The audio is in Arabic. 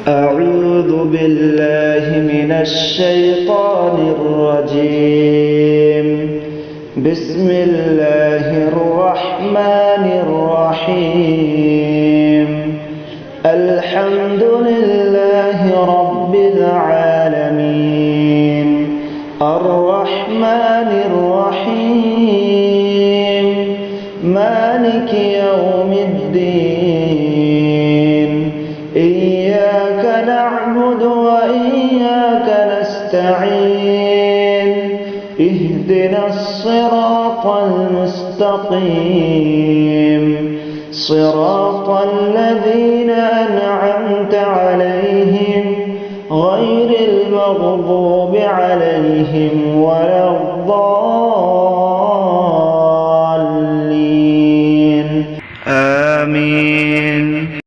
أعوذ بالله من الشيطان الرجيم. بسم الله الرحمن الرحيم. الحمد لله رب العالمين الرحمن الرحيم مالك يوم الدين. إياك نعبد وإياك نستعين. اهدنا الصراط المستقيم صراط الذين أنعمت عليهم غير المغضوب عليهم ولا الضالين. آمين.